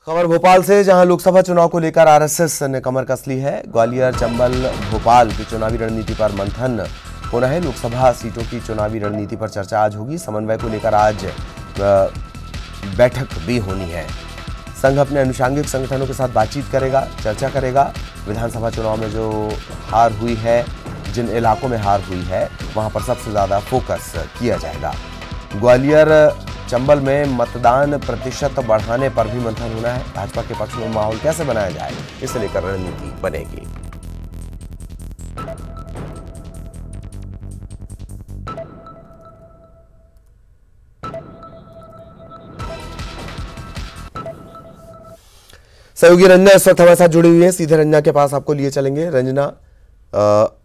खबर भोपाल से, जहां लोकसभा चुनाव को लेकर आरएसएस ने कमर कस ली है। ग्वालियर, चंबल, भोपाल की चुनावी रणनीति पर मंथन होना है। लोकसभा सीटों की चुनावी रणनीति पर चर्चा आज होगी। समन्वय को लेकर आज बैठक भी होनी है। संघ अपने अनुषंगिक संगठनों के साथ बातचीत करेगा, चर्चा करेगा। विधानसभा चुनाव में जो हार हुई है, जिन इलाकों में हार हुई है, वहां पर सबसे ज्यादा फोकस किया जाएगा। ग्वालियर, चंबल में मतदान प्रतिशत बढ़ाने पर भी मंथन होना है। भाजपा के पक्ष में माहौल कैसे बनाया जाए, इसे लेकर रणनीति बनेगी। सहयोगी रंजना इस वक्त हमारे साथ जुड़ी हुई है। सीधे रंजना के पास आपको लिए चलेंगे। रंजना,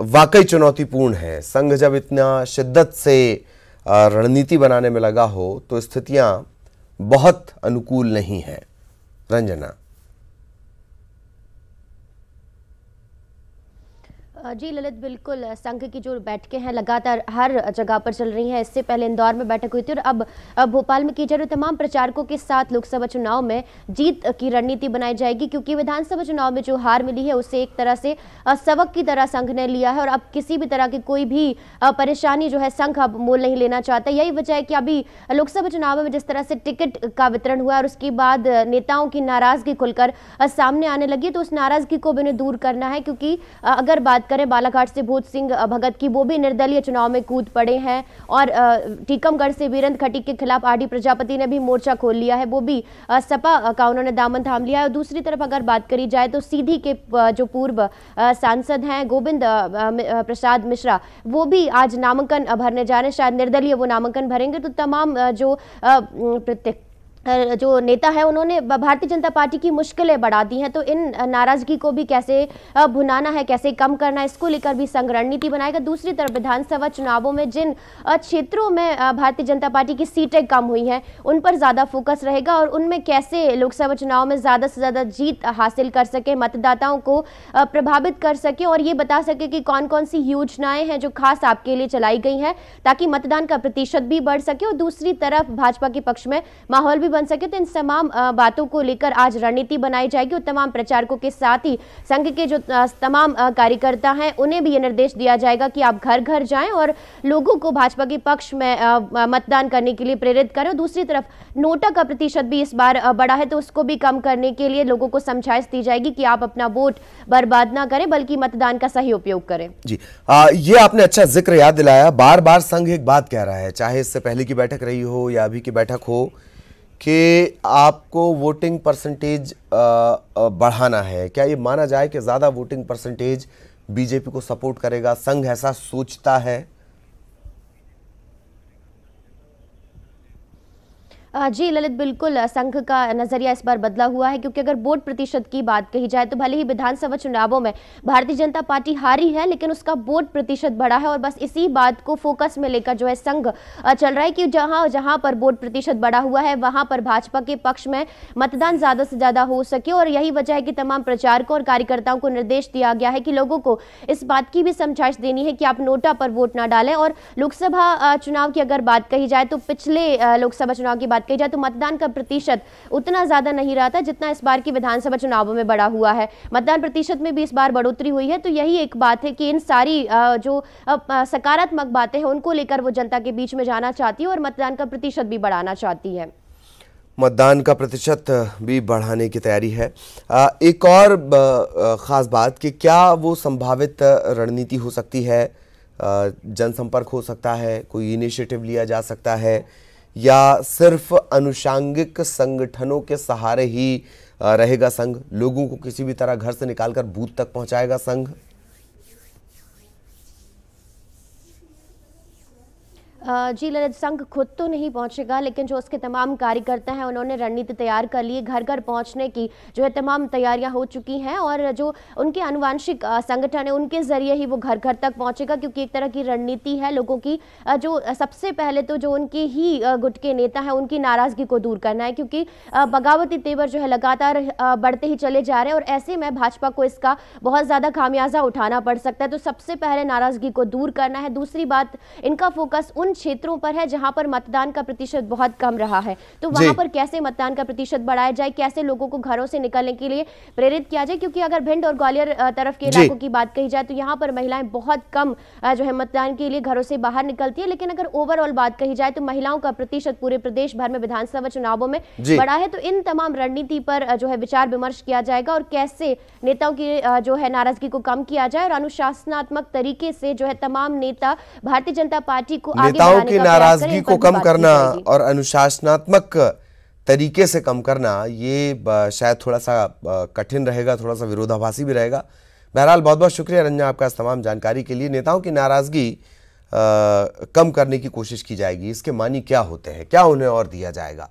वाकई चुनौतीपूर्ण है। संघ जब इतना शिद्दत से रणनीति बनाने में लगा हो तो स्थितियां बहुत अनुकूल नहीं है। रंजना। जी ललित, बिल्कुल। संघ की जो बैठकें हैं लगातार हर जगह पर चल रही हैं। इससे पहले इंदौर में बैठक हुई थी और अब भोपाल में की जा रही तमाम प्रचारकों के साथ लोकसभा चुनाव में जीत की रणनीति बनाई जाएगी, क्योंकि विधानसभा चुनाव में जो हार मिली है उसे एक तरह से सबक की तरह संघ ने लिया है और अब किसी भी तरह की कोई भी परेशानी जो है संघ अब मोल नहीं लेना चाहता। यही वजह है कि अभी लोकसभा चुनाव में जिस तरह से टिकट का वितरण हुआ और उसके बाद नेताओं की नाराजगी खुलकर सामने आने लगी, तो उस नाराजगी को भी उन्हें दूर करना है। क्योंकि अगर बात करें बालाघाट से भूत सिंह भगत की, वो भी निर्दलीय चुनाव में कूद पड़े हैं और टीकमगढ़ से वीरेंद्र खटीक के खिलाफ आरडी प्रजापति ने भी मोर्चा खोल लिया है, वो भी सपा का उन्होंने दामन थाम लिया है। और दूसरी तरफ अगर बात करी जाए तो सीधी के जो पूर्व सांसद हैं गोविंद प्रसाद मिश्रा, वो भी आज नामांकन भरने जा रहे हैं। शायद निर्दलीय वो नामांकन भरेंगे। तो तमाम जो नेता है उन्होंने भारतीय जनता पार्टी की मुश्किलें बढ़ा दी हैं। तो इन नाराजगी को भी कैसे भुनाना है, कैसे कम करना है, इसको लेकर भी संघ रणनीति बनाएगा। दूसरी तरफ विधानसभा चुनावों में जिन क्षेत्रों में भारतीय जनता पार्टी की सीटें कम हुई हैं उन पर ज़्यादा फोकस रहेगा और उनमें कैसे लोकसभा चुनाव में ज़्यादा से ज़्यादा जीत हासिल कर सके, मतदाताओं को प्रभावित कर सके और ये बता सके कि कौन कौन सी योजनाएं हैं जो खास आपके लिए चलाई गई हैं, ताकि मतदान का प्रतिशत भी बढ़ सके और दूसरी तरफ भाजपा के पक्ष में माहौल भी बन सके। तो इन तमाम बातों को लेकर आज रणनीति बनाई जाएगी और तमाम प्रचारकों के साथ ही संघ के जो तमाम कार्यकर्ता हैं उन्हें भी ये निर्देश दिया जाएगा कि आप घर घर जाएं और लोगों को भाजपा के पक्ष में मतदान करने के लिए प्रेरित करें। और दूसरी तरफ नोटा का प्रतिशत भी इस बार बढ़ा है, तो उसको भी कम करने के लिए लोगों को समझाइश दी जाएगी कि आप अपना वोट बर्बाद ना करें बल्कि मतदान का सही उपयोग करें। जी, ये आपने अच्छा जिक्र याद दिलाया। बार बार संघ एक बात कह रहा है, चाहे इससे पहले की बैठक रही हो या अभी की बैठक हो, कि आपको वोटिंग परसेंटेज बढ़ाना है। क्या ये माना जाए कि ज़्यादा वोटिंग परसेंटेज बीजेपी को सपोर्ट करेगा? संघ ऐसा सोचता है? जी ललित, बिल्कुल। संघ का नजरिया इस बार बदला हुआ है, क्योंकि अगर वोट प्रतिशत की बात कही जाए तो भले ही विधानसभा चुनावों में भारतीय जनता पार्टी हारी है, लेकिन उसका वोट प्रतिशत बढ़ा है और बस इसी बात को फोकस में लेकर जो है संघ चल रहा है कि जहां जहां पर वोट प्रतिशत बढ़ा हुआ है वहां पर भाजपा के पक्ष में मतदान ज्यादा से ज्यादा हो सके। और यही वजह है कि तमाम प्रचारकों और कार्यकर्ताओं को निर्देश दिया गया है कि लोगों को इस बात की भी समझाइश देनी है कि आप नोटा पर वोट ना डालें। और लोकसभा चुनाव की अगर बात कही जाए तो पिछले लोकसभा चुनाव की बात कही जाए तो मतदान का प्रतिशत उतना ज्यादा नहीं रहा था जितना इस बार की विधानसभा चुनावों में बढ़ा हुआ है। मतदान प्रतिशत में भी इस बार बढ़ोतरी हुई है। तो यही एक बात है कि इन सारी जो सकारात्मक बातें हैं उनको लेकर वो जनता के बीच में जाना चाहती है और मतदान का प्रतिशत भी बढ़ाना चाहती है। मतदान का प्रतिशत भी बढ़ाने की तैयारी है। एक और खास बात कि क्या वो संभावित रणनीति हो सकती है, जनसंपर्क हो सकता है, कोई इनिशिएटिव लिया जा सकता है, या सिर्फ अनुषांगिक संगठनों के सहारे ही रहेगा संघ? लोगों को किसी भी तरह घर से निकालकर बूथ तक पहुंचाएगा संघ? जी ललित, संघ खुद तो नहीं पहुंचेगा, लेकिन जो उसके तमाम कार्यकर्ता हैं उन्होंने रणनीति तैयार कर ली है। घर घर पहुंचने की जो है तमाम तैयारियां हो चुकी हैं और जो उनके आनुवंशिक संगठन है उनके जरिए ही वो घर घर तक पहुंचेगा, क्योंकि एक तरह की रणनीति है लोगों की। जो सबसे पहले तो जो उनके ही गुट के नेता हैं उनकी नाराजगी को दूर करना है, क्योंकि बगावती तेवर जो है लगातार बढ़ते ही चले जा रहे हैं और ऐसे में भाजपा को इसका बहुत ज़्यादा खामियाजा उठाना पड़ सकता है। तो सबसे पहले नाराजगी को दूर करना है। दूसरी बात, इनका फोकस उन उन क्षेत्रों पर है जहां पर मतदान का प्रतिशत बहुत कम रहा है। तो वहां पर कैसे मतदान का प्रतिशत बढ़ाया जाए, कैसे लोगों को घरों से निकलने के लिए प्रेरित किया जाए, क्योंकि अगर भिंड और ग्वालियर तरफ के इलाकों की बात कही जाए तो यहाँ पर महिलाएं बहुत कम जो है मतदान के लिए घरों से बाहर निकलती है। लेकिन अगर ओवरऑल बात कही जाए तो महिलाओं का प्रतिशत पूरे प्रदेश भर में विधानसभा चुनावों में बढ़ा है। तो इन तमाम रणनीति पर जो है विचार विमर्श किया जाएगा और कैसे नेताओं की जो है नाराजगी को कम किया जाए और अनुशासनात्मक तरीके से जो है तमाम नेता भारतीय जनता पार्टी को आगे नेताओं की नाराजगी को कम करना और अनुशासनात्मक तरीके से कम करना, ये शायद थोड़ा सा कठिन रहेगा, थोड़ा सा विरोधाभासी भी रहेगा। बहरहाल बहुत बहुत शुक्रिया रंजना आपका इस तमाम जानकारी के लिए। नेताओं की नाराजगी कम करने की कोशिश की जाएगी, इसके मानी क्या होते हैं, क्या उन्हें और दिया जाएगा?